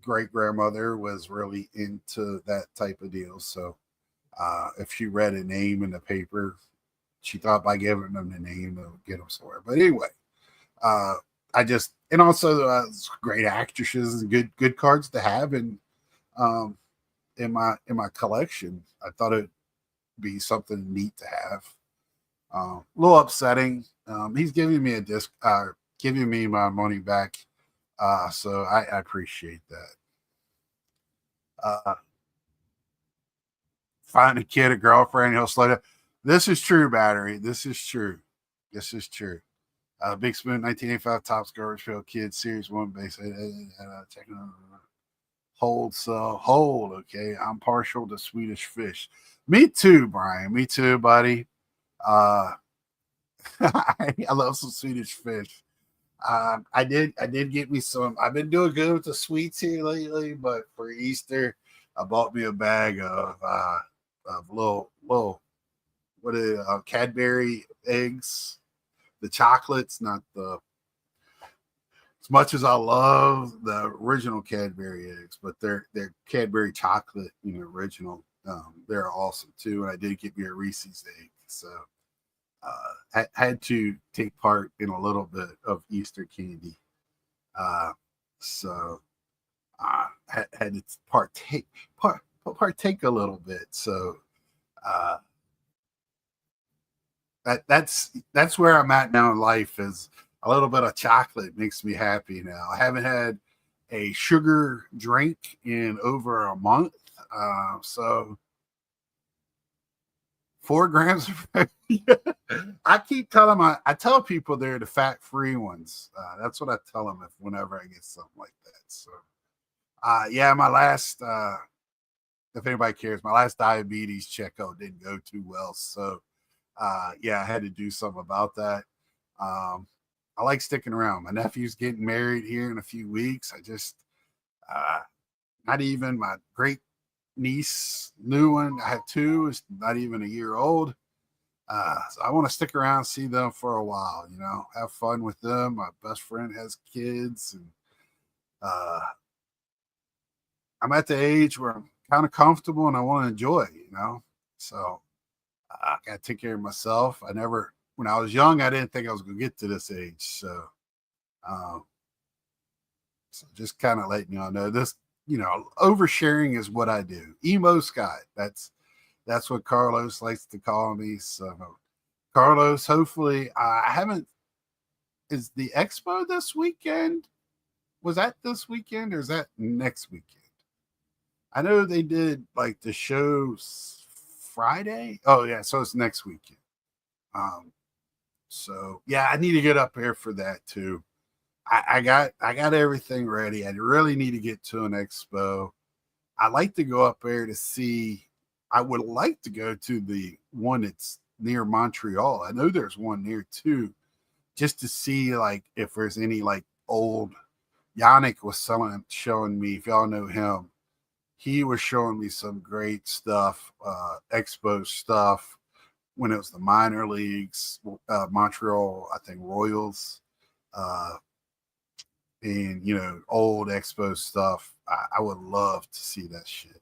[SPEAKER 2] great grandmother was really into that type of deal. So if she read a name in the paper, she thought by giving them the name, it would get them somewhere. But anyway, and also great actresses and good cards to have in my collection. I thought it'd be something neat to have. A little upsetting. He's giving me giving me my money back. So I appreciate that. Find a kid, a girlfriend, he'll slow down. This is true, Battery. This is true. This is true. Big Spoon, 1985, Top Garbage Pail Kids, Series 1 base. Checking hold. Okay. I'm partial to Swedish fish. Me too, Brian. Me too, buddy. I love some Swedish fish. I did get me some. I've been doing good with the sweets here lately, but for Easter, I bought me a bag of little what is Cadbury eggs, the chocolates, not the. As much as I love the original Cadbury eggs, but they're Cadbury chocolate, original. They're awesome too. And I did get me a Reese's egg, so I had to take part in a little bit of Easter candy. So I had to partake a little bit. So that's where I'm at now in life. Is a little bit of chocolate makes me happy now. I haven't had a sugar drink in over a month. So 4 grams of I keep telling I tell people they're the fat-free ones. That's what I tell them whenever I get something like that. So yeah, my last if anybody cares, my last diabetes checkup didn't go too well. So yeah, I had to do something about that. I like sticking around. My nephew's getting married here in a few weeks. I just not even my great niece, new one. I have 2, is not even a year old. So I want to stick around, see them for a while, have fun with them. My best friend has kids, and I'm at the age where I'm kind of comfortable and I want to enjoy, So I got to take care of myself. When I was young, I didn't think I was going to get to this age. So just kind of letting y'all know this. oversharing is what I do. Emo Scott. That's what Carlos likes to call me. So Carlos, hopefully I haven't is the expo this weekend? Was that this weekend or is that next weekend? I know they did like the shows Friday. Oh yeah, so it's next weekend. Um, so yeah, I need to get up here for that too. I got everything ready. I really need to get to an expo. I like to go up there to see. I would like to go to the one that's near Montreal. I know there's one near too, just to see like if there's any like old. Yannick was showing me. If y'all know him, he was showing me some great stuff, expo stuff when it was the minor leagues, Montreal, I think Royals, uh, and old expo stuff. I would love to see that shit,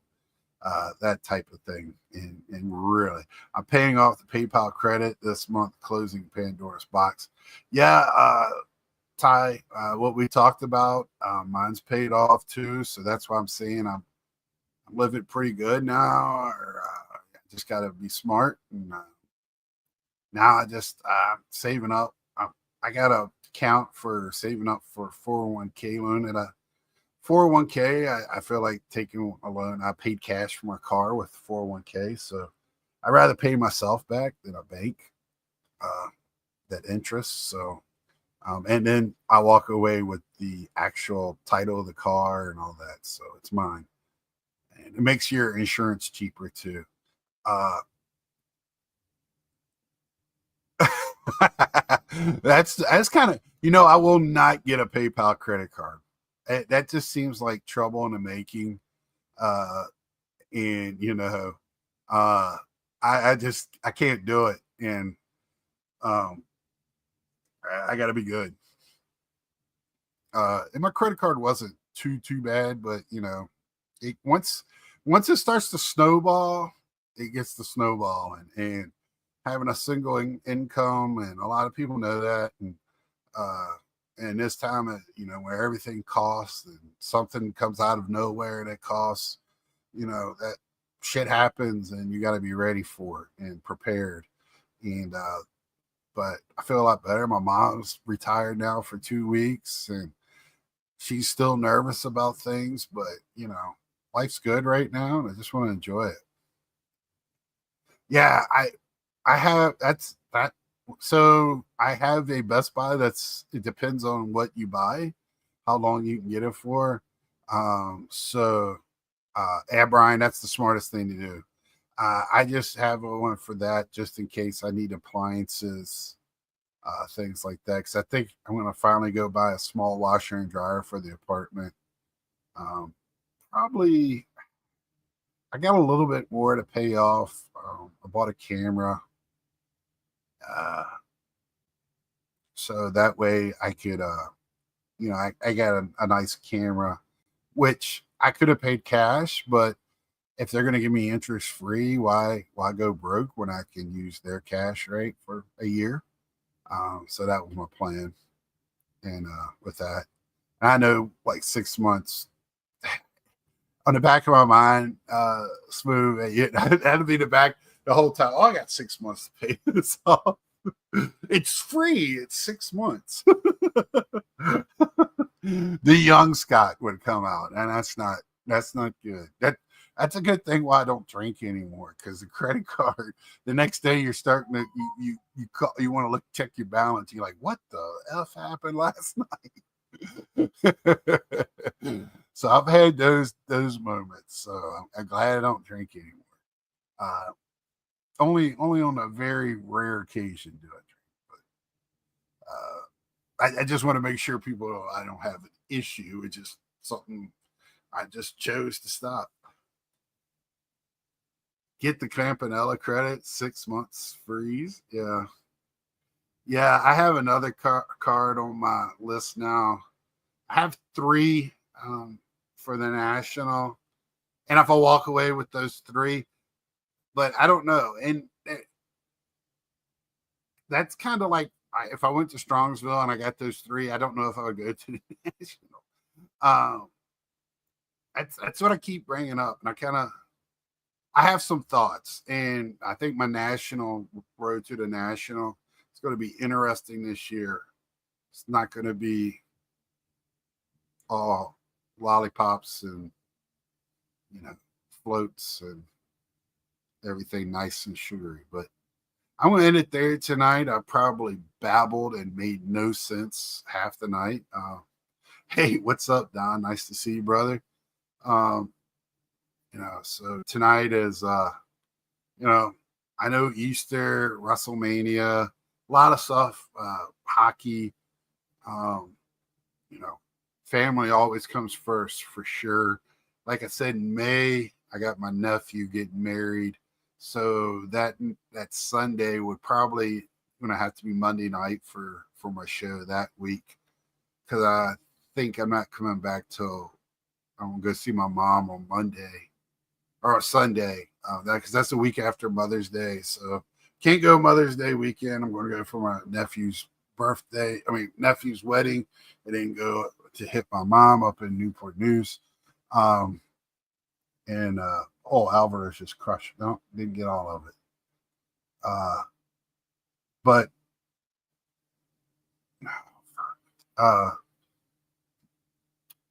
[SPEAKER 2] that type of thing. And really, I'm paying off the PayPal credit this month, closing Pandora's box. Yeah, Ty, what we talked about, mine's paid off too, so that's why I'm saying I'm living pretty good now. Or I just got to be smart, and now I just saving up. I got a account for saving up for 401k loan at a 401k. I feel like taking a loan. I paid cash for my car with 401k, so I'd rather pay myself back than a bank that interest. So, and then I walk away with the actual title of the car and all that, so it's mine. And it makes your insurance cheaper too. That's kind of I will not get a PayPal credit card. That just seems like trouble in the making. Uh, and uh, I can't do it, and um, I got to be good. And my credit card wasn't too bad, but it once it starts to snowball, it gets to snowballing, and having a single income, and a lot of people know that, uh, and this time, where everything costs and something comes out of nowhere that costs, that shit happens, and you got to be ready for it and prepared. And but I feel a lot better. My mom's retired now for 2 weeks, and she's still nervous about things, but life's good right now, and I just want to enjoy it. Yeah, I have that's that. So I have a Best Buy it depends on what you buy, how long you can get it for. So yeah, Brian, that's the smartest thing to do. I just have one for that just in case I need appliances, things like that. Because I think I'm going to finally go buy a small washer and dryer for the apartment. Um, Probably, I got a little bit more to pay off. I bought a camera, uh, so that way I could, I got a nice camera, which I could have paid cash, but if they're going to give me interest free, why go broke when I can use their cash rate for a year? So that was my plan, and with that, I know like 6 months on the back of my mind, smooth. That'll be the whole time. Oh, I got 6 months to pay this off. It's free. It's 6 months. The young Scott would come out, and that's not good. That's a good thing why I don't drink anymore, because the credit card, the next day you're starting to you want to check your balance. You're like, what the f happened last night? So I've had those moments. So I'm glad I don't drink anymore. Uh, only on a very rare occasion do I drink. But I just want to make sure people know I don't have an issue. It's just something I just chose to stop. Get the Campanella credit, 6 months freeze. Yeah. Yeah, I have another card on my list now. I have three, for the national. And if I walk away with those three, but I don't know. And that's kind of like if I went to Strongsville and I got those three, I don't know if I would go to the national. Um, that's what I keep bringing up, and I have some thoughts, and I think my national road to the national is going to be interesting this year. It's not going to be all lollipops and you know floats and everything nice and sugary, but I'm going to end it there tonight. I probably babbled and made no sense half the night. Hey, what's up, Don? Nice to see you, brother. Um, so tonight is you know, I know Easter, WrestleMania, a lot of stuff, hockey, um, you know, family always comes first for sure. Like I said, in May, I got my nephew getting married. So that Sunday would probably gonna have to be Monday night for my show that week because I think I'm not coming back till I'm gonna go see my mom on Monday or Sunday. Because that's the week after Mother's Day, so can't go Mother's Day weekend. I'm going to go for my nephew's birthday. I mean nephew's wedding, and then go to hit my mom up in Newport News. Um, and Alvarez just crushed. No, didn't get all of it. Uh, but uh,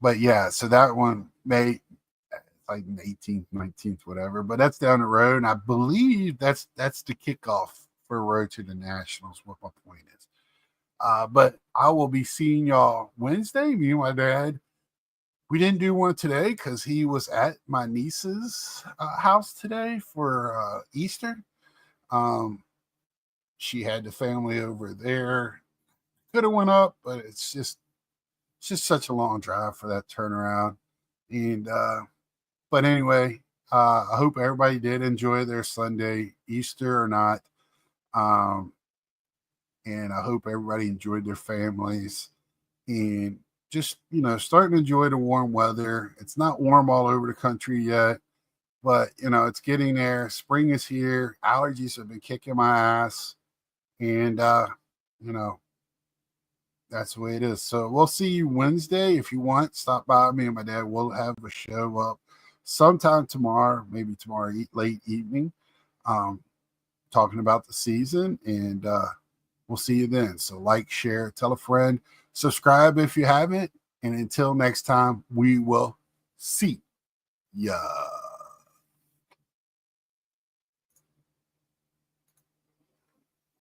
[SPEAKER 2] but yeah, so that one may like 18th, 19th, whatever. But that's down the road, and I believe that's the kickoff for Road to the Nationals. What my point is. But I will be seeing y'all Wednesday. Me and my dad. We didn't do one today because he was at my niece's house today for Easter. She had the family over there. Could have went up, but it's just such a long drive for that turnaround. And but anyway, I hope everybody did enjoy their Sunday, Easter or not. Um, and I hope everybody enjoyed their families and just, starting to enjoy the warm weather. It's not warm all over the country yet, but, it's getting there. Spring is here. Allergies have been kicking my ass. And, you know, that's the way it is. So we'll see you Wednesday. If you want, stop by. Me and my dad will have a show up sometime tomorrow, maybe tomorrow late evening, talking about the season. And we'll see you then. So like, share, tell a friend, subscribe if you haven't. And until next time, we will see ya.